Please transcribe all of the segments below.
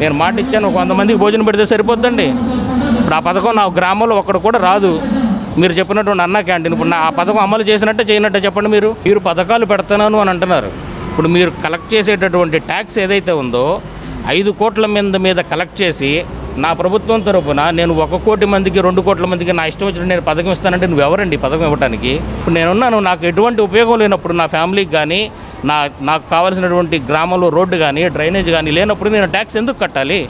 నేను మాట ఇచ్చాను, 100 మందికి భోజనం పెడితే సరిపోద్దండి. ఇప్పుడు ఆ పథకం నా గ్రామంలో ఒక్కడు కూడా రాదు. మీరు చెప్పినటువంటి అన్న క్యాంటీన్ ఇప్పుడు ఆ పథకం అమలు చేసినట్టే చేయనట్టే చెప్పండి. మీరు పథకాలు పెడుతున్నాను అని అంటున్నారు. ఇప్పుడు మీరు కలెక్ట్ చేసేటటువంటి ట్యాక్స్ ఏదైతే ఉందో 5 కోట్ల మీద కలెక్ట్ చేసి నా ప్రభుత్వం తరపున నేను 1 కోటి మందికి 2 కోట్ల మందికి నా ఇష్టం వచ్చినట్టు నేను పథకం ఇస్తానంటే నువ్వెవరండి పథకం ఇవ్వడానికి? ఇప్పుడు నేనున్నాను, నాకు ఎటువంటి ఉపయోగం లేనప్పుడు నా ఫ్యామిలీకి కానీ నాకు కావాల్సినటువంటి గ్రామంలో రోడ్డు కానీ డ్రైనేజ్ కానీ లేనప్పుడు నేను ట్యాక్స్ ఎందుకు కట్టాలి?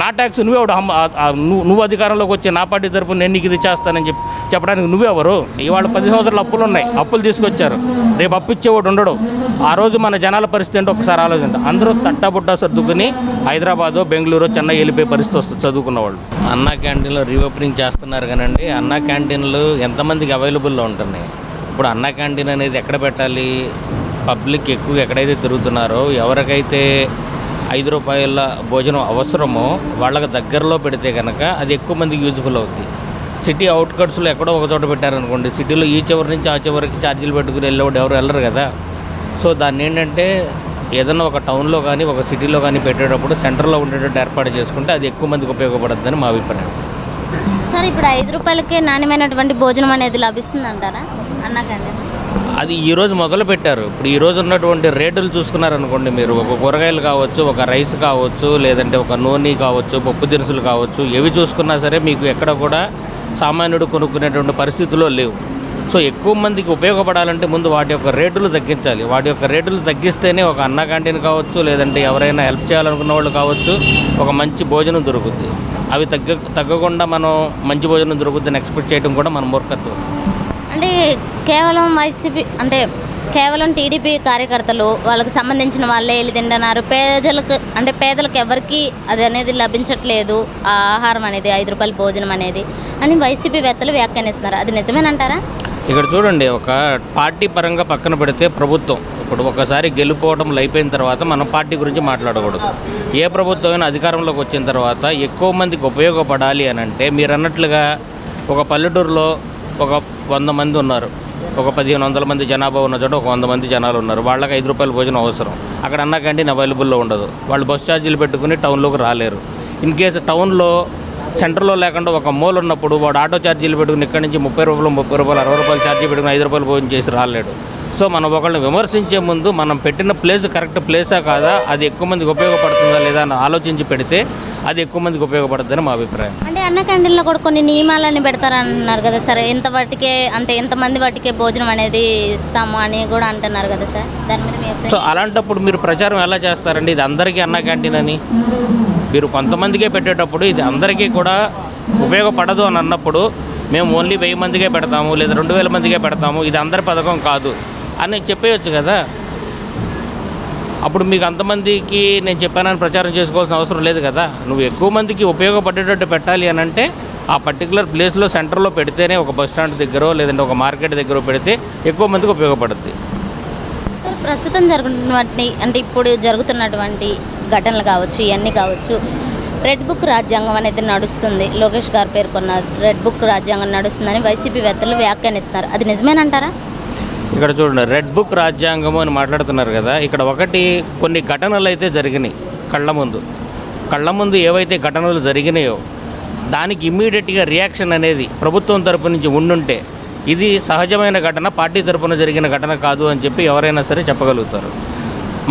నా ట్యాక్స్ నువ్వు అధికారంలోకి వచ్చి నా పార్టీ తరపున నేను నీకు ఇది చేస్తానని చెప్పడానికి నువ్వెవరు? ఇవాళ 10 సంవత్సరాలు అప్పులు ఉన్నాయి, అప్పులు తీసుకొచ్చారు, రేపు అప్పు ఇచ్చేవాడు ఉండడు. ఆ రోజు మన జనాల పరిస్థితి ఏంటో ఒకసారి ఆలోచించారు. అందరూ తట్టాబుట్టా సర్దుకుని హైదరాబాదు బెంగళూరు చెన్నై వెళ్ళిపోయే పరిస్థితి వస్తుంది చదువుకున్న వాళ్ళు. అన్నా క్యాంటీన్లో రీఓపెనింగ్ చేస్తున్నారు కానండి, అన్నా క్యాంటీన్లు ఎంతమందికి అవైలబుల్లో ఉంటున్నాయి? ఇప్పుడు అన్నా క్యాంటీన్ అనేది ఎక్కడ పెట్టాలి? పబ్లిక్ ఎక్కువ ఎక్కడైతే తిరుగుతున్నారో ఎవరికైతే 5 రూపాయల భోజనం అవసరమో వాళ్ళకి దగ్గరలో పెడితే కనుక అది ఎక్కువ మందికి యూజ్ఫుల్ అవుతుంది. సిటీ అవుట్కట్స్లో ఎక్కడో ఒక చోట పెట్టారనుకోండి, సిటీలో ఈ చివరి నుంచి ఆ చివరికి ఛార్జీలు పెట్టుకుని వెళ్ళేవాడు ఎవరు వెళ్ళరు కదా. సో దాన్ని ఏంటంటే ఏదైనా ఒక టౌన్లో కానీ ఒక సిటీలో కానీ పెట్టేటప్పుడు సెంటర్లో ఉండేటట్టు ఏర్పాటు చేసుకుంటే అది ఎక్కువ మందికి ఉపయోగపడుతుందని మా అభిప్రాయం. సార్, ఇప్పుడు 5 రూపాయలకే నాణ్యమైనటువంటి భోజనం అనేది లభిస్తుంది అంటారా అన్నా క్యాంటీన్? అది ఈరోజు మొదలు పెట్టారు. ఇప్పుడు ఈరోజు ఉన్నటువంటి రేటులు చూసుకున్నారనుకోండి, మీరు ఒక కూరగాయలు కావచ్చు, ఒక రైస్ కావచ్చు, లేదంటే ఒక నూనె కావచ్చు, పప్పు దినుసులు కావచ్చు, ఏవి చూసుకున్నా సరే మీకు ఎక్కడ కూడా సామాన్యుడు కొనుక్కునేటువంటి పరిస్థితుల్లో లేవు. సో ఎక్కువ మందికి ఉపయోగపడాలంటే ముందు వాటి యొక్క రేటులు తగ్గించాలి. వాటి యొక్క రేటులు తగ్గిస్తేనే ఒక అన్నా క్యాంటీన్ కావచ్చు, లేదంటే ఎవరైనా హెల్ప్ చేయాలనుకున్న వాళ్ళు కావచ్చు, ఒక మంచి భోజనం దొరుకుద్ది. అవి తగ్గకుండా మనం మంచి భోజనం దొరుకుద్దని ఎక్స్పెక్ట్ చేయడం కూడా మన మూర్ఖత్వం. అంటే కేవలం వైసీపీ అంటే కేవలం టీడీపీ కార్యకర్తలు వాళ్ళకి సంబంధించిన వాళ్ళే వెళ్ళి తింటున్నారు, పేదలకు ఎవరికి అది అనేది లభించట్లేదు, ఆ ఆహారం అనేది 5 రూపాయల భోజనం అనేది అని వైసీపీ వేత్తలు వ్యాఖ్యానిస్తున్నారు. అది నిజమేనంటారా? ఇక్కడ చూడండి, ఒక పార్టీ పరంగా పక్కన పెడితే ప్రభుత్వం ఇప్పుడు ఒకసారి గెలుపోవడం అయిపోయిన తర్వాత మనం పార్టీ గురించి మాట్లాడకూడదు. ఏ ప్రభుత్వమైనా అధికారంలోకి వచ్చిన తర్వాత ఎక్కువ మందికి ఉపయోగపడాలి అని అంటే మీరు అన్నట్లుగా ఒక పల్లెటూరులో ఒక 100 మంది ఉన్నారు, ఒక 1500 మంది జనాభా ఉన్న చోట ఒక 100 మంది జనాలు ఉన్నారు, వాళ్ళకి 5 రూపాయల భోజనం అవసరం. అక్కడ అన్నా క్యాంటీన్ అవైలబుల్లో ఉండదు, వాళ్ళు బస్ ఛార్జీలు పెట్టుకుని టౌన్లోకి రాలేరు. ఇన్ కేసు టౌన్లో సెంటర్లో లేకుండా ఒక మూల ఉన్నప్పుడు వాడు ఆటో ఛార్జీలు పెట్టుకుని ఇక్కడి నుంచి 30 రూపాయలు 60 రూపాయలు ఛార్జీ పెట్టుకుని 5 రూపాయలు భోజనం చేసి రాలేడు. సో మనం ఒకళ్ళని విమర్శించే ముందు మనం పెట్టిన ప్లేస్ కరెక్ట్ ప్లేసా కాదా, అది ఎక్కువ మందికి ఉపయోగపడుతుందా లేదా అని ఆలోచించి పెడితే అది ఎక్కువ మందికి ఉపయోగపడుతుందని మా అభిప్రాయం. అంటే అన్న క్యాంటీన్లో కూడా కొన్ని నియమాలని పెడతారంటున్నారు కదా సార్, ఎంతమంది వాటికే భోజనం అనేది ఇస్తాము అని కూడా అంటున్నారు కదా సార్, దాని మీద మీ అభిప్రాయం? సో అలాంటప్పుడు మీరు ప్రచారం ఎలా చేస్తారండి? ఇది అందరికీ అన్న క్యాంటీన్ అని మీరు కొంతమందికే పెట్టేటప్పుడు ఇది అందరికీ కూడా ఉపయోగపడదు అని అన్నప్పుడు మేము ఓన్లీ 1000 మందికే పెడతాము లేదా 2000 మందికే పెడతాము, ఇది అందరి పథకం కాదు అని చెప్పేయచ్చు కదా. అప్పుడు మీకు అంతమందికి నేను చెప్పానని ప్రచారం చేసుకోవాల్సిన అవసరం లేదు కదా. నువ్వు ఎక్కువ మందికి ఉపయోగపడేటట్టు పెట్టాలి అని అంటే ఆ పర్టికులర్ ప్లేస్లో సెంటర్లో పెడితేనే, ఒక బస్ స్టాండ్ దగ్గర లేదంటే ఒక మార్కెట్ దగ్గర పెడితే ఎక్కువ మందికి ఉపయోగపడుద్ది. ప్రస్తుతం ఇప్పుడు జరుగుతున్నటువంటి ఘటనలు కావచ్చు, ఇవన్నీ కావచ్చు, రెడ్ బుక్ రాజ్యాంగం అనేది నడుస్తుంది, లోకేష్ గారు పేర్కొన్న రెడ్ బుక్ రాజ్యాంగం నడుస్తుందని వైసీపీ వేత్తలు వ్యాఖ్యానిస్తున్నారు. అది నిజమేనంటారా? ఇక్కడ చూడండి, రెడ్ బుక్ రాజ్యాంగము అని మాట్లాడుతున్నారు కదా. ఇక్కడ కొన్ని ఘటనలు అయితే జరిగినాయి కళ్ళ ముందు ఏవైతే ఘటనలు జరిగినాయో దానికి ఇమ్మీడియట్గా రియాక్షన్ అనేది ప్రభుత్వం తరపు నుంచి ఉండుంటే ఇది సహజమైన ఘటన, పార్టీ తరపున జరిగిన ఘటన కాదు అని చెప్పి ఎవరైనా సరే చెప్పగలుగుతారు.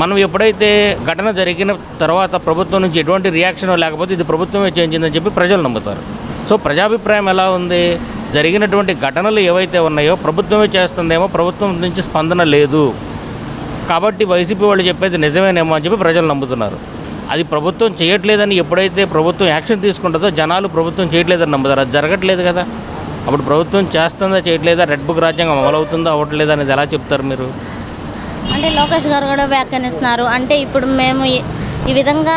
మనం ఎప్పుడైతే ఘటన జరిగిన తర్వాత ప్రభుత్వం నుంచి ఎటువంటి రియాక్షన్ లేకపోతే ఇది ప్రభుత్వమే చేయించిందని చెప్పి ప్రజలు నమ్ముతారు. సో ప్రజాభిప్రాయం ఎలా ఉంది? జరిగినటువంటి ఘటనలు ఏవైతే ఉన్నాయో ప్రభుత్వమే చేస్తుందేమో, ప్రభుత్వం నుంచి స్పందన లేదు కాబట్టి వైసీపీ వాళ్ళు చెప్పేది నిజమేనేమో అని చెప్పి ప్రజలు నమ్ముతున్నారు. అది ప్రభుత్వం చేయట్లేదని ఎప్పుడైతే ప్రభుత్వం యాక్షన్ తీసుకుంటుందో జనాలు ప్రభుత్వం చేయట్లేదని నమ్ముతారు. అది జరగట్లేదు కదా. అప్పుడు ప్రభుత్వం చేస్తుందా చేయట్లేదా, రెడ్ బుక్ రాజ్యాంగం అమలవుతుందా అవ్వట్లేదా అనేది ఎలా చెప్తారు మీరు? అంటే లోకేష్ గారు కూడా వ్యాఖ్యానిస్తున్నారు. అంటే ఇప్పుడు మేము ఈ విధంగా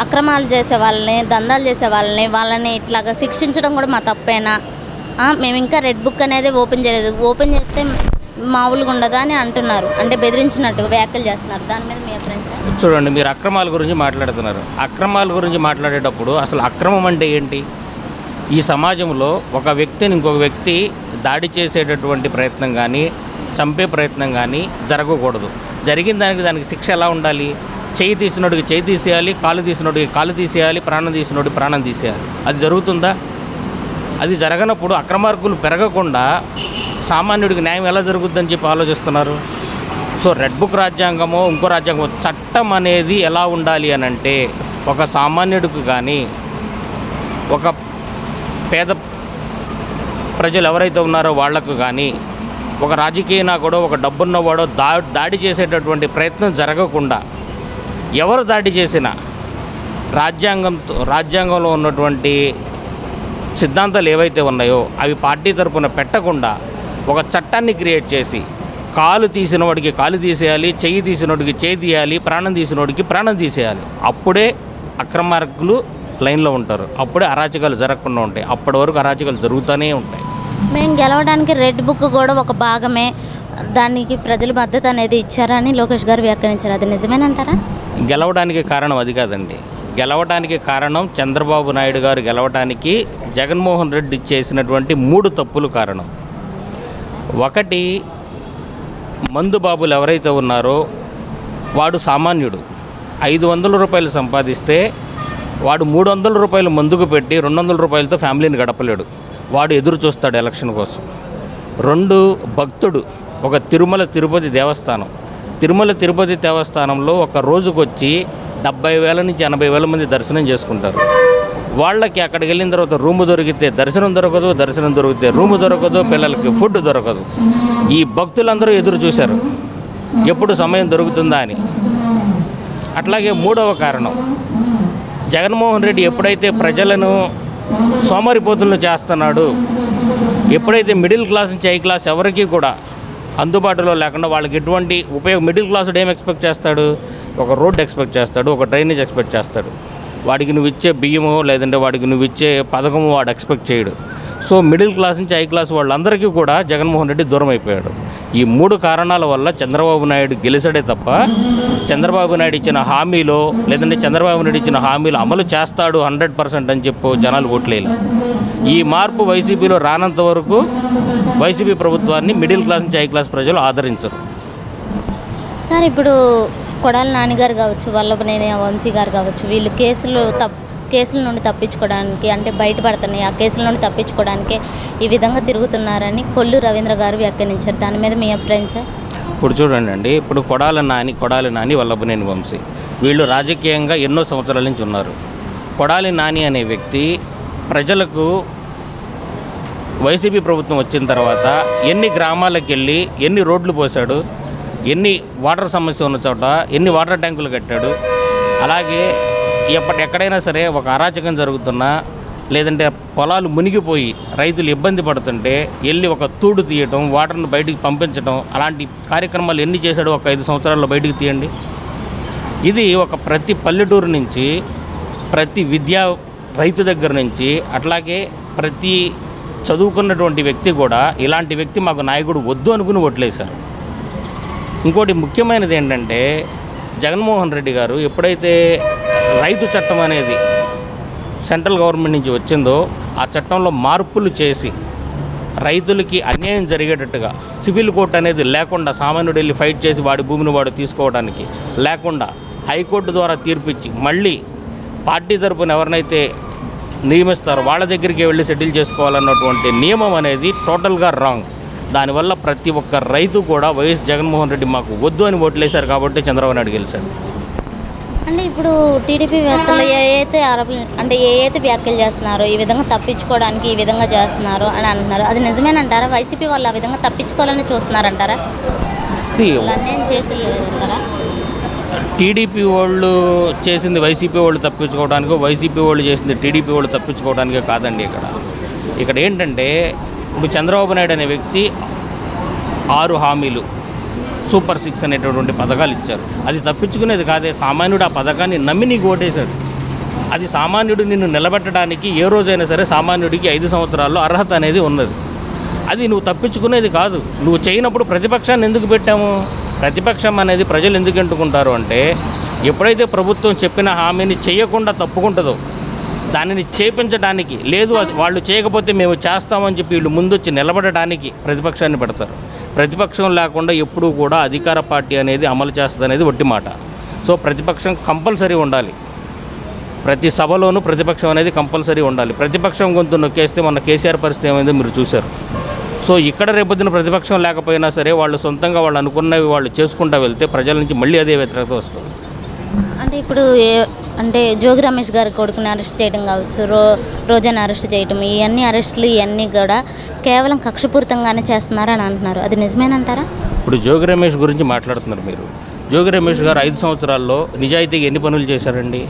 అక్రమాలు చేసే వాళ్ళని, దందాలు చేసే వాళ్ళని ఇట్లాగా శిక్షించడం కూడా మా తప్పేనా? మేము ఇంకా రెడ్ బుక్ అనేది ఓపెన్ చేయలేదు, ఓపెన్ చేస్తే మామూలుగా ఉండదా అని అంటున్నారు. అంటే బెదిరించినట్టు వ్యాఖ్యలు చేస్తున్నారు. దాని మీద మీ అభిప్రాయం? చూడండి, మీరు అక్రమాల గురించి మాట్లాడుతున్నారు. అక్రమాల గురించి మాట్లాడేటప్పుడు అసలు అక్రమం అంటే ఏంటి? ఈ సమాజంలో ఒక వ్యక్తిని ఇంకొక వ్యక్తి దాడి చేసేటటువంటి ప్రయత్నం కానీ, చంపే ప్రయత్నం కానీ జరగకూడదు. జరిగిన దానికి శిక్ష ఎలా ఉండాలి? చెయ్యి తీసినోడికి చెయ్యి తీసేయాలి, కాలు తీసినోడికి కాలు తీసేయాలి, ప్రాణం తీసినోడికి ప్రాణం తీసేయాలి. అది జరుగుతుందా? అది జరగనప్పుడు అక్రమార్కులు పెరగకుండా సామాన్యుడికి న్యాయం ఎలా జరుగుద్దని చెప్పి ఆలోచిస్తున్నారు. సో రెడ్ బుక్ రాజ్యాంగమో ఇంకో రాజ్యాంగమో, చట్టం అనేది ఎలా ఉండాలి అని అంటే ఒక సామాన్యుడికి కానీ ఒక పేద ప్రజలు ఎవరైతే ఉన్నారో వాళ్లకు కానీ ఒక రాజకీయ నాయకుడో ఒక డబ్బున్నవాడో దాడి చేసేటటువంటి ప్రయత్నం జరగకుండా, ఎవరు దాడి చేసినా రాజ్యాంగంలో ఉన్నటువంటి సిద్ధాంతాలు ఏవైతే ఉన్నాయో అవి పార్టీ తరపున పెట్టకుండా ఒక చట్టాన్ని క్రియేట్ చేసి కాలు తీసినవాడికి కాలు తీసేయాలి, చెయ్యి తీసినోడికి చెయ్యి తీయాలి, ప్రాణం తీసినోడికి ప్రాణం తీసేయాలి. అప్పుడే అక్రమార్కులు లైన్లో ఉంటారు, అప్పుడే అరాచకాలు జరగకుండా ఉంటాయి. అప్పటి వరకు అరాచకాలు జరుగుతూనే ఉంటాయి. మేము గెలవడానికి రెడ్ బుక్ కూడా ఒక భాగమే, దానికి ప్రజలు మద్దతు అనేది ఇచ్చారని లోకేష్ గారు వ్యాఖ్యానించారు. అది నిజమేనంటారా? గెలవడానికి కారణం అది కాదండి. గెలవడానికి కారణం చంద్రబాబు నాయుడు గారు గెలవడానికి జగన్మోహన్ రెడ్డి చేసినటువంటి 3 తప్పులు కారణం. ఒకటి, మందు బాబులు ఎవరైతే ఉన్నారో వాడు సామాన్యుడు 500 రూపాయలు సంపాదిస్తే వాడు 300 రూపాయలు మందుకు పెట్టి 200 రూపాయలతో ఫ్యామిలీని గడపలేడు. వాడు ఎదురు చూస్తాడు ఎలక్షన్ కోసం. 2, భక్తుడు. ఒక తిరుమల తిరుపతి దేవస్థానంలో ఒక రోజుకొచ్చి 70,000 నుంచి 80,000 మంది దర్శనం చేసుకుంటారు. వాళ్ళకి అక్కడికి వెళ్ళిన తర్వాత రూము దొరికితే దర్శనం దొరకదు, దర్శనం దొరికితే రూము దొరకదు, పిల్లలకి ఫుడ్ దొరకదు. ఈ భక్తులందరూ ఎదురు చూశారు ఎప్పుడు సమయం దొరుకుతుందా అని. అట్లాగే 3వ కారణం, జగన్మోహన్ రెడ్డి ఎప్పుడైతే ప్రజలను సోమరిపోతులను చేస్తున్నాడు, ఎప్పుడైతే మిడిల్ క్లాస్ నుంచి హై క్లాస్ ఎవరికి కూడా అందుబాటులో లేకుండా వాళ్ళకి ఎటువంటి ఉపయోగం, మిడిల్ క్లాసుడు ఏం ఎక్స్పెక్ట్ చేస్తాడు? ఒక రోడ్డు ఎక్స్పెక్ట్ చేస్తాడు, ఒక డ్రైనేజ్ ఎక్స్పెక్ట్ చేస్తాడు. వాడికి నువ్వు ఇచ్చే బియ్యమో లేదంటే వాడికి నువ్వు ఇచ్చే పథకము వాడు ఎక్స్పెక్ట్ చేయడు. సో మిడిల్ క్లాస్ నుంచి హై క్లాస్ వాళ్ళందరికీ కూడా జగన్మోహన్ రెడ్డి దూరం అయిపోయాడు. ఈ 3 కారణాల వల్ల చంద్రబాబు నాయుడు గెలిచాడే తప్ప చంద్రబాబు నాయుడు ఇచ్చిన హామీలో లేదంటే చంద్రబాబు నాయుడు ఇచ్చిన హామీలు అమలు చేస్తాడు 100% అని చెప్పు జనాలు ఓట్లేలా. ఈ మార్పు వైసీపీలో రానంత వరకు వైసీపీ ప్రభుత్వాన్ని మిడిల్ క్లాస్ నుంచి హై క్లాస్ ప్రజలు ఆదరించరు. సార్, ఇప్పుడు కొడాలి నాన్నగారు కావచ్చు, వల్లభనేని వంశీ గారు కావచ్చు, వీళ్ళు కేసుల నుండి తప్పించుకోవడానికి, అంటే బయటపడుతున్నాయి ఆ కేసుల నుండి తప్పించుకోవడానికి ఈ విధంగా తిరుగుతున్నారని కొల్లు రవీంద్ర గారు వ్యాఖ్యానించారు. దాని మీద మీ అభిప్రాయం సార్? ఇప్పుడు చూడండి, ఇప్పుడు కొడాలి నాని వల్లభనేని వంశీ వీళ్ళు రాజకీయంగా ఎన్నో సంవత్సరాల నుంచి ఉన్నారు. కొడాలి నాని అనే వ్యక్తి ప్రజలకు వైసీపీ ప్రభుత్వం వచ్చిన తర్వాత ఎన్ని గ్రామాలకు వెళ్ళి ఎన్ని రోడ్లు పోశాడు, ఎన్ని వాటర్ సమస్య ఉన్న చోట ఎన్ని వాటర్ ట్యాంకులు కట్టాడు. అలాగే ఎక్కడైనా సరే ఒక అరాచకం జరుగుతున్నా లేదంటే పొలాలు మునిగిపోయి రైతులు ఇబ్బంది పడుతుంటే వెళ్ళి ఒక తూడు తీయటం, వాటర్ను బయటికి పంపించడం, అలాంటి కార్యక్రమాలు ఎన్ని చేశాడో ఒక 5 సంవత్సరాల్లో బయటికి తీయండి. ఇది ఒక ప్రతి పల్లెటూరు నుంచి ప్రతి రైతు దగ్గర నుంచి అట్లాగే ప్రతి చదువుకున్నటువంటి వ్యక్తి కూడా ఇలాంటి వ్యక్తి మాకు నాయకుడు వద్దు అనుకుని ఓట్లేశారు. ఇంకోటి ముఖ్యమైనది ఏంటంటే జగన్మోహన్ రెడ్డి గారు ఎప్పుడైతే రైతు చట్టం అనేది సెంట్రల్ గవర్నమెంట్ నుంచి వచ్చిందో ఆ చట్టంలో మార్పులు చేసి రైతులకి అన్యాయం జరిగేటట్టుగా సివిల్ కోర్టు అనేది లేకుండా సామాన్యుడు వెళ్ళి ఫైట్ చేసి వాడి భూమిని వాడు తీసుకోవడానికి లేకుండా హైకోర్టు ద్వారా తీర్పిచ్చి మళ్ళీ పార్టీ తరపున ఎవరినైతే నియమిస్తారో వాళ్ళ దగ్గరికి వెళ్ళి సెటిల్ చేసుకోవాలన్నటువంటి నియమం అనేది టోటల్గా రాంగ్. దానివల్ల ప్రతి ఒక్క రైతు కూడా వైఎస్ జగన్మోహన్ రెడ్డి మాకు వద్దు అని ఓట్లేశారు కాబట్టి చంద్రబాబు నాయుడు గెలిచారు. అంటే ఇప్పుడు టీడీపీ వ్యక్తులు ఏదైతే వ్యాఖ్యలు చేస్తున్నారో ఈ విధంగా తప్పించుకోవడానికి ఈ విధంగా చేస్తున్నారు అని అంటున్నారు, అది నిజమేనంటారా? వైసీపీ వాళ్ళు ఆ విధంగా తప్పించుకోవాలని చూస్తున్నారంటారా? అన్యాయం చేసి లేదంటారా? టీడీపీ వాళ్ళు చేసింది వైసీపీ వాళ్ళు తప్పించుకోవడానికో, వైసీపీ వాళ్ళు చేసింది టీడీపీ వాళ్ళు తప్పించుకోవడానికో కాదండి. ఇక్కడ ఏంటంటే ఇప్పుడు చంద్రబాబు నాయుడు అనే వ్యక్తి 6 హామీలు సూపర్ 6 అనేటటువంటి పథకాలు ఇచ్చారు. అది తప్పించుకునేది కాదే. సామాన్యుడు ఆ పథకాన్ని నమ్మి నీకు ఓటేశాడు. అది సామాన్యుడు నిన్ను నిలబెట్టడానికి ఏ రోజైనా సరే సామాన్యుడికి 5 సంవత్సరాల్లో అర్హత అనేది ఉన్నది. అది నువ్వు తప్పించుకునేది కాదు. నువ్వు చేయనప్పుడు ప్రతిపక్షాన్ని ఎందుకు పెట్టాము? ప్రతిపక్షం అనేది ప్రజలు ఎందుకు ఎంటుకుంటారు అంటే ఎప్పుడైతే ప్రభుత్వం చెప్పిన హామీని చేయకుండా తప్పుకుంటుందో దానిని చేపించడానికి, లేదు అది వాళ్ళు చేయకపోతే మేము చేస్తామని చెప్పి వీళ్ళు ముందొచ్చి నిలబడడానికి ప్రతిపక్షాన్ని పెడతారు. ప్రతిపక్షం లేకుండా ఎప్పుడూ కూడా అధికార పార్టీ అనేది అమలు చేస్తుంది అనేది ఒట్టి మాట. సో ప్రతిపక్షం కంపల్సరీ ఉండాలి. ప్రతి సభలోనూ ప్రతిపక్షం అనేది కంపల్సరీ ఉండాలి. ప్రతిపక్షం గొంతు నొక్కేస్తే మొన్న కేసీఆర్ పరిస్థితి ఏమైందో మీరు చూశారు. సో ఇక్కడ రేపొద్దున ప్రతిపక్షం లేకపోయినా సరే వాళ్ళు సొంతంగా వాళ్ళు అనుకున్నవి వాళ్ళు చేసుకుంటూ వెళ్తే ప్రజల నుంచి మళ్ళీ అదే వ్యతిరేకత వస్తుంది. అంటే ఇప్పుడు అంటే జోగి రమేష్ గారి కొడుకుని అరెస్ట్ చేయడం కావచ్చు, రోజాని అరెస్ట్ చేయడం, ఇవన్నీ అరెస్టులు ఇవన్నీ కూడా కేవలం కక్షపూరితంగానే చేస్తున్నారని అంటున్నారు. అది నిజమేనంటారా? ఇప్పుడు జోగి రమేష్ గురించి మాట్లాడుతున్నారు మీరు. జోగి రమేష్ గారు 5 సంవత్సరాల్లో నిజాయితీగా ఎన్ని పనులు చేశారండి?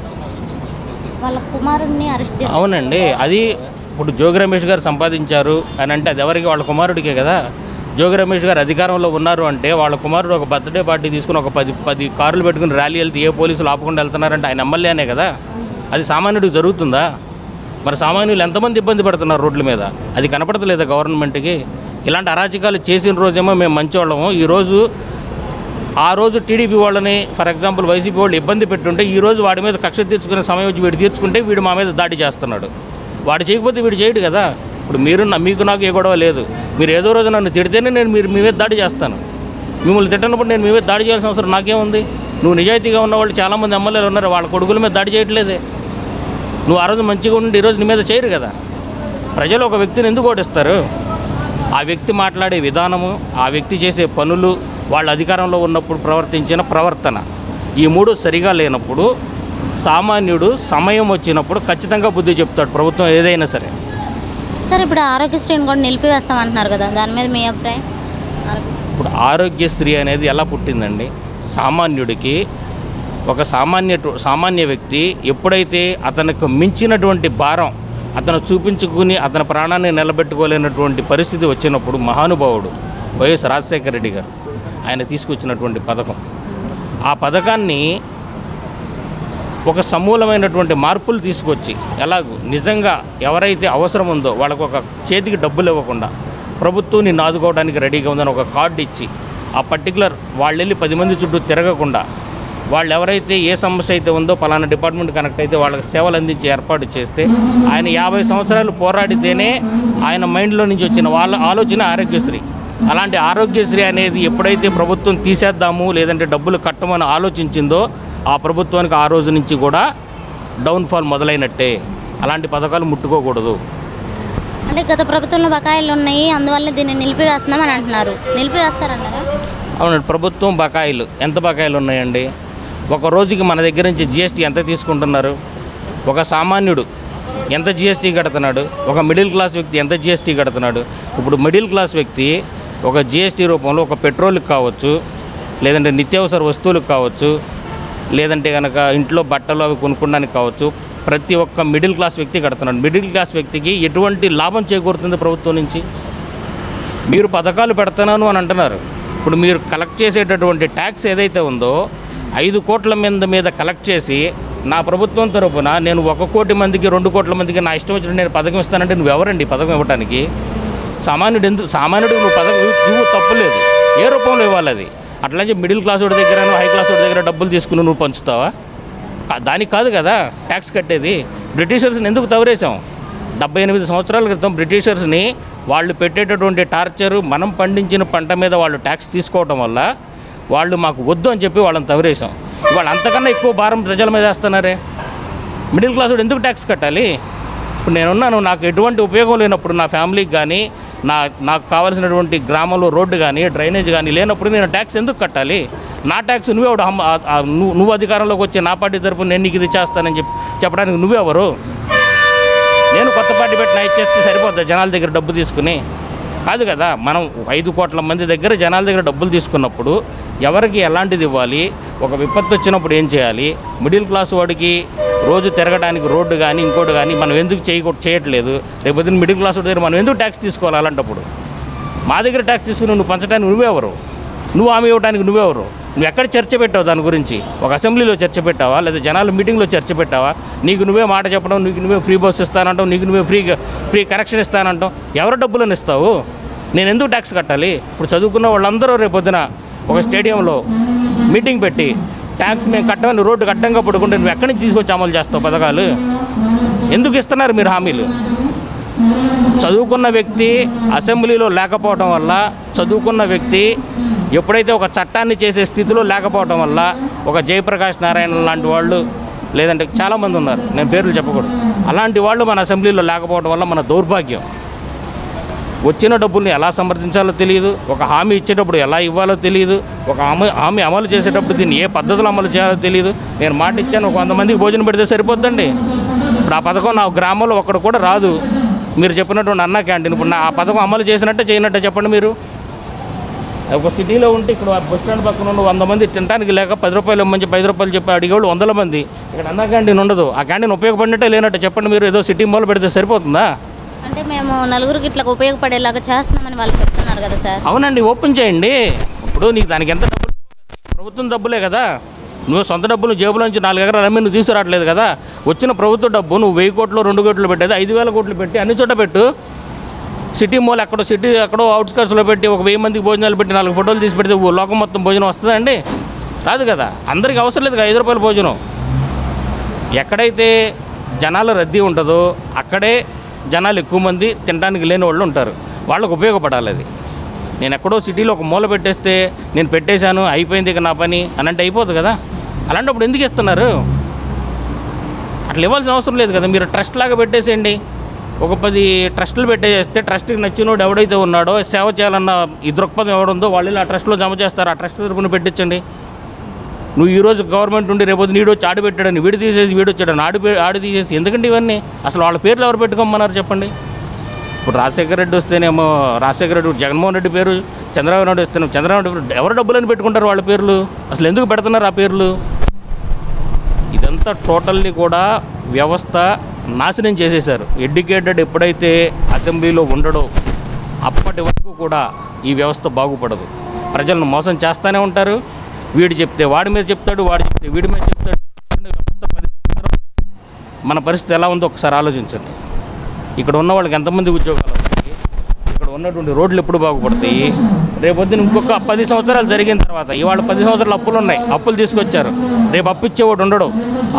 వాళ్ళ కుమారుడిని అరెస్ట్ చేశారు. అవునండి, అది ఇప్పుడు జోగి రమేష్ గారు సంపాదించారు అని అంటే అది ఎవరికి? వాళ్ళ కుమారుడికే కదా. జోగి రమేష్ గారు అధికారంలో ఉన్నారు అంటే వాళ్ళ కుమారుడు ఒక బర్త్డే పార్టీ తీసుకుని ఒక 10 కార్లు పెట్టుకుని ర్యాలీ వెళ్తే ఏ పోలీసులు ఆపకుండా వెళ్తున్నారంటే ఆయన ఎమ్మెల్యేనే కదా. అది సామాన్యుడికి జరుగుతుందా? మరి సామాన్యులు ఎంతమంది ఇబ్బంది పడుతున్నారు రోడ్ల మీద? అది కనపడతలేదా గవర్నమెంట్కి? ఇలాంటి అరాచకాలు చేసిన రోజేమో మేము మంచివాళ్ళము, ఈరోజు ఆ రోజు టీడీపీ వాళ్ళని ఫర్ ఎగ్జాంపుల్ వైసీపీ వాళ్ళు ఇబ్బంది పెట్టుంటే ఈరోజు వాడి మీద కక్ష తీర్చుకునే సమయం వచ్చి వీడు తీర్చుకుంటే వీడు మా మీద దాడి చేస్తున్నాడు. వాడు చేయకపోతే వీడు చేయడు కదా. ఇప్పుడు మీకు నాకు ఏ గొడవ లేదు. మీరు ఏదో రోజు నన్ను తిడితేనే నేను మీ మీద దాడి చేస్తాను. మిమ్మల్ని తిట్టినప్పుడు నేను మీ మీద దాడి చేయాల్సిన అవసరం నాకేముంది? నువ్వు నిజాయితీగా ఉన్న వాళ్ళు చాలామంది ఎమ్మెల్యేలు ఉన్నారు, వాళ్ళ కొడుకుల మీద దాడి చేయట్లేదే. నువ్వు ఆ రోజు మంచిగా ఉండి ఈరోజు నీ మీద చేయరు కదా. ప్రజలు ఒక వ్యక్తిని ఎందుకు ఓడిస్తారు? ఆ వ్యక్తి మాట్లాడే విధానము, ఆ వ్యక్తి చేసే పనులు, వాళ్ళ అధికారంలో ఉన్నప్పుడు ప్రవర్తించిన ప్రవర్తన, ఈ 3 సరిగా లేనప్పుడు సామాన్యుడు సమయం వచ్చినప్పుడు ఖచ్చితంగా బుద్ధి చెప్తాడు ప్రభుత్వం ఏదైనా సరే. సార్ ఇప్పుడు ఆరోగ్యశ్రీని కూడా నిలిపివేస్తామంటున్నారు కదా, దాని మీద మీ అభిప్రాయం? ఇప్పుడు ఆరోగ్యశ్రీ అనేది ఎలా పుట్టిందండి? సామాన్యుడికి ఒక సామాన్య వ్యక్తి ఎప్పుడైతే అతనికి మించినటువంటి భారం అతను చూపించుకుని అతని ప్రాణాన్ని నిలబెట్టుకోలేనటువంటి పరిస్థితి వచ్చినప్పుడు మహానుభావుడు వైఎస్ రాజశేఖర రెడ్డి గారు ఆయన తీసుకొచ్చినటువంటి పథకం, ఆ పథకాన్ని ఒక సమూలమైనటువంటి మార్పులు తీసుకొచ్చి ఎలాగూ నిజంగా ఎవరైతే అవసరం ఉందో వాళ్ళకు ఒక చేతికి డబ్బులు ఇవ్వకుండా ప్రభుత్వం నిన్ను ఆదుకోవడానికి రెడీగా ఉందని ఒక కార్డు ఇచ్చి ఆ పర్టికులర్ వాళ్ళు వెళ్ళి 10 మంది చుట్టూ తిరగకుండా వాళ్ళు ఎవరైతే ఏ సమస్య అయితే ఉందో పలానా డిపార్ట్మెంట్ కనెక్ట్ అయితే వాళ్ళకి సేవలు అందించి ఏర్పాటు చేస్తే ఆయన 50 సంవత్సరాలు పోరాడితేనే ఆయన మైండ్లో నుంచి వచ్చిన వాళ్ళ ఆలోచన ఆరోగ్యశ్రీ. అలాంటి ఆరోగ్యశ్రీ అనేది ఎప్పుడైతే ప్రభుత్వం తీసేద్దాము లేదంటే డబ్బులు కట్టమని ఆలోచించిందో ఆ ప్రభుత్వానికి ఆ రోజు నుంచి కూడా డౌన్ఫాల్ మొదలైనట్టే. అలాంటి పథకాలు ముట్టుకోకూడదు. అంటే గత ప్రభుత్వంలో బకాయిలు ఉన్నాయి, అందువల్ల దీన్ని నిలిపివేస్తున్నామని అంటున్నారు. నిలిపివేస్తారన్నారా? అవునండి, ప్రభుత్వం బకాయిలు ఎంత బకాయిలు ఉన్నాయండి? ఒక రోజుకి మన దగ్గర నుంచి జిఎస్టీ ఎంత తీసుకుంటున్నారు? ఒక సామాన్యుడు ఎంత జిఎస్టీ కడుతున్నాడు? ఒక మిడిల్ క్లాస్ వ్యక్తి ఎంత జిఎస్టీ కడుతున్నాడు? ఇప్పుడు మిడిల్ క్లాస్ వ్యక్తి ఒక జిఎస్టీ రూపంలో ఒక పెట్రోల్కి కావచ్చు, లేదంటే నిత్యావసర వస్తువులకు కావచ్చు, లేదంటే కనుక ఇంట్లో బట్టలు అవి కొనుక్కోవడానికి కావచ్చు, ప్రతి ఒక్క మిడిల్ క్లాస్ వ్యక్తి కడుతున్నాడు. మిడిల్ క్లాస్ వ్యక్తికి ఎటువంటి లాభం చేకూరుతుంది ప్రభుత్వం నుంచి? మీరు పథకాలు పెడుతున్నాను అని అంటున్నారు. ఇప్పుడు మీరు కలెక్ట్ చేసేటటువంటి ట్యాక్స్ ఏదైతే ఉందో 5 కోట్ల మీద కలెక్ట్ చేసి నా ప్రభుత్వం తరపున నేను 1 కోటి మందికి 2 కోట్ల మందికి నా ఇష్టం వచ్చినట్టు నేను పథకం ఇస్తానంటే నువ్వెవరండి పథకం ఇవ్వడానికి? సామాన్యుడికి నువ్వు పథకం నువ్వు తప్పులేదు, ఏ రూపంలో ఇవ్వాలి అది? అట్లా మిడిల్ క్లాస్ వాడి దగ్గర హై క్లాస్ వాడి దగ్గర డబ్బులు తీసుకుని నువ్వు పంచుతావా? దానికి కాదు కదా ట్యాక్స్ కట్టేది. బ్రిటిషర్స్ని ఎందుకు తవరేసాం? 78 సంవత్సరాల క్రితం బ్రిటిషర్స్ని వాళ్ళు పెట్టేటటువంటి టార్చరు, మనం పండించిన పంట మీద వాళ్ళు ట్యాక్స్ తీసుకోవడం వల్ల వాళ్ళు మాకు వద్దు అని చెప్పి వాళ్ళని తవరేసాం. వాళ్ళు అంతకన్నా ఎక్కువ భారం ప్రజల మీద వేస్తున్నారే. మిడిల్ క్లాస్ వాడు ఎందుకు ట్యాక్స్ కట్టాలి? ఇప్పుడు నేనున్నాను, నాకు ఎటువంటి ఉపయోగం లేనప్పుడు నా ఫ్యామిలీకి కానీ నాకు కావాల్సినటువంటి గ్రామంలో రోడ్డు కానీ డ్రైనేజ్ కానీ లేనప్పుడు నేను ట్యాక్స్ ఎందుకు కట్టాలి? నా ట్యాక్స్ నువ్వు అధికారంలోకి వచ్చే నా పార్టీ తరపున నేను నీకు ఇది చేస్తానని చెప్పడానికి నువ్వెవరు? నేను కొత్త పార్టీ పెట్టి నా ఇచ్చేస్తే సరిపోద్దా జనాల దగ్గర డబ్బు తీసుకుని? కాదు కదా. మనం 5 కోట్ల మంది దగ్గర జనాల దగ్గర డబ్బులు తీసుకున్నప్పుడు ఎవరికి ఎలాంటిది ఇవ్వాలి? ఒక విపత్తు వచ్చినప్పుడు ఏం చేయాలి? మిడిల్ క్లాస్ వాడికి రోజు తిరగడానికి రోడ్డు కానీ ఇంకోటి కానీ మనం ఎందుకు చేయట్లేదు? రేపొద్దున మిడిల్ క్లాస్ వాడి దగ్గర మనం ఎందుకు ట్యాక్స్ తీసుకోవాలి? అలాంటప్పుడు మా దగ్గర ట్యాక్స్ తీసుకుని నువ్వు పంచడానికి నువ్వెవరు? నువ్వు హామీ ఇవ్వడానికి నువ్వెవరు? నువ్వు ఎక్కడ చర్చ పెట్టావు దాని గురించి? ఒక అసెంబ్లీలో చర్చ పెట్టావా? లేదా జనాల మీటింగ్లో చర్చ పెట్టావా? నీకు నువ్వే మాట చెప్పడం, నీకు నువ్వే ఫ్రీ బస్ ఇస్తానంటావు, నీకు నువ్వే ఫ్రీ కనెక్షన్ ఇస్తానంటావు. ఎవరు డబ్బులను ఇస్తావు? నేను ఎందుకు ట్యాక్స్ కట్టాలి? ఇప్పుడు చదువుకున్న వాళ్ళందరూ రేపొద్దున ఒక స్టేడియంలో మీటింగ్ పెట్టి ట్యాక్స్ మేము కట్టమని రోడ్డు కట్టంగా పడుకుంటే నువ్వు ఎక్కడి నుంచి తీసుకొచ్చి అమలు చేస్తావు పథకాలు? ఎందుకు ఇస్తున్నారు మీరు హామీలు? చదువుకున్న వ్యక్తి అసెంబ్లీలో లేకపోవడం వల్ల చదువుకున్న వ్యక్తి ఎప్పుడైతే ఒక చట్టాన్ని చేసే స్థితిలో లేకపోవడం వల్ల ఒక జయప్రకాష్ నారాయణ లాంటి వాళ్ళు, లేదంటే చాలామంది ఉన్నారు, నేను పేర్లు చెప్పకూడదు, అలాంటి వాళ్ళు మన అసెంబ్లీలో లేకపోవడం వల్ల మన దౌర్భాగ్యం. వచ్చిన డబ్బుల్ని ఎలా సమర్థించాలో తెలియదు, ఒక హామీ ఇచ్చేటప్పుడు ఎలా ఇవ్వాలో తెలియదు, ఒక హామీ అమలు చేసేటప్పుడు దీన్ని ఏ పద్ధతిలో అమలు చేయాలో తెలియదు. నేను మాట ఇచ్చాను, 100 మందికి భోజనం పెడితే సరిపోద్దండి. ఇప్పుడు ఆ పథకం నా గ్రామంలో ఒక్కడు కూడా రాదు. మీరు చెప్పినటువంటి అన్న క్యాంటీన్, ఇప్పుడు ఆ పథకం అమలు చేసినట్టే చేయనట్టే చెప్పండి మీరు. ఒక సిటీలో ఉంటే ఇక్కడ బస్ స్టాండ్ పక్కన ఉన్న 100 మంది తినడానికి లేక 10 రూపాయలు ఇవ్వమని 5 రూపాయలు చెప్పి అడిగేవాళ్ళు 100 మంది. ఇక్కడ అన్న క్యాంటీన్ ఉండదు. ఆ క్యాంటీన్ ఉపయోగపడినట్టే లేనట్టే చెప్పండి మీరు. ఏదో సిటీ మూల పెడితే సరిపోతుందా? అంటే మేము నలుగురికి ఇట్లా ఉపయోగపడేలాగా చేస్తున్నామని వాళ్ళు చెప్తున్నారు కదా సార్. అవునండి, ఓపెన్ చేయండి. ఇప్పుడు నీకు దానికి ఎంత డబ్బులు, ప్రభుత్వం డబ్బులే కదా. నువ్వు సొంత డబ్బులు జేబులోంచి 4 ఎకరాలు అమ్మి నువ్వు తీసుకురావట్లేదు కదా. వచ్చిన ప్రభుత్వ డబ్బు నువ్వు 1000 కోట్లు 2 కోట్లు పెట్టేది 5,000 కోట్లు పెట్టి అన్ని చోట పెట్టు. సిటీ మూల ఎక్కడో అవుట్స్కట్స్లో పెట్టి ఒక 1000 మందికి భోజనాలు పెట్టి 4 ఫోటోలు తీసి పెడితే లోకం మొత్తం భోజనం వస్తుందండి? రాదు కదా. అందరికీ అవసరం లేదు కదా 5 రూపాయల భోజనం. ఎక్కడైతే జనాల రద్దీ ఉంటుందో అక్కడే జనాలు ఎక్కువ మంది తినడానికి లేని వాళ్ళు ఉంటారు. వాళ్ళకు ఉపయోగపడాలి అది. నేను ఎక్కడో సిటీలో ఒక మూల పెట్టేస్తే నేను పెట్టేశాను అయిపోయింది ఇక నా పని అని అంటే అయిపోతుంది కదా. అలాంటప్పుడు ఎందుకు ఇస్తున్నారు? అట్లా ఇవ్వాల్సిన అవసరం లేదు కదా. మీరు ట్రస్ట్ లాగా పెట్టేసేయండి. ఒక 10 ట్రస్టులు పెట్టేస్తే ట్రస్ట్కి నచ్చినోడు ఎవడైతే ఉన్నాడో, సేవ చేయాలన్న ఈ దృక్పథం ఎవడుందో వాళ్ళు ఆ ట్రస్ట్లో జమ చేస్తారు. ఆ ట్రస్ట్ తరపున పెట్టించండి. నువ్వు ఈరోజు గవర్నమెంట్ ఉండి రేపు నీడు వచ్చి ఆడు పెట్టాడని వీడు తీసేసి వీడు వచ్చాడని ఆడు తీసేసి ఎందుకంటే ఇవన్నీ అసలు వాళ్ళ పేర్లు ఎవరు పెట్టుకోమన్నారు చెప్పండి. ఇప్పుడు రాజశేఖర రెడ్డి వస్తేనేమో రాజశేఖర రెడ్డి, జగన్మోహన్ రెడ్డి పేరు, చంద్రబాబు నాయుడు వస్తేనేమో చంద్రబాబు నాయుడు, ఎవరు డబ్బులని పెట్టుకుంటారు వాళ్ళ పేర్లు? అసలు ఎందుకు పెడుతున్నారు ఆ పేర్లు? ఇదంతా టోటల్లీ కూడా వ్యవస్థ నాశనం చేసేశారు. ఎడ్యుకేటెడ్ ఎప్పుడైతే అసెంబ్లీలో ఉండడో అప్పటి వరకు కూడా ఈ వ్యవస్థ బాగుపడదు. ప్రజలను మోసం చేస్తూనే ఉంటారు. వీడు చెప్తే వాడి మీద చెప్తాడు, వాడు చెప్తే వీడి మీద చెప్తాడు. వ్యవస్థ 10 మన పరిస్థితి ఎలా ఉందో ఒకసారి ఆలోచించండి. ఇక్కడ ఉన్న వాళ్ళకి ఎంతమంది ఉద్యోగాలు వస్తాయి? ఇక్కడ ఉన్నటువంటి రోడ్లు ఎప్పుడు బాగుపడతాయి? రేపొద్దున ఇంకొక 10 సంవత్సరాలు జరిగిన తర్వాత, ఇవాళ 10 సంవత్సరాలు అప్పులు ఉన్నాయి, అప్పులు తీసుకొచ్చారు, రేపు అప్పు ఇచ్చేవాడు ఉండడు.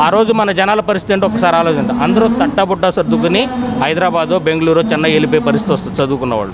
ఆ రోజు మన జనాల పరిస్థితి ఏంటో ఒకసారి ఆలోచించండి. అందరూ తట్టాబుట్టా సర్దుకుని హైదరాబాదో బెంగళూరు చెన్నై వెళ్ళిపోయే పరిస్థితి వస్తుంది చదువుకున్న వాళ్ళు.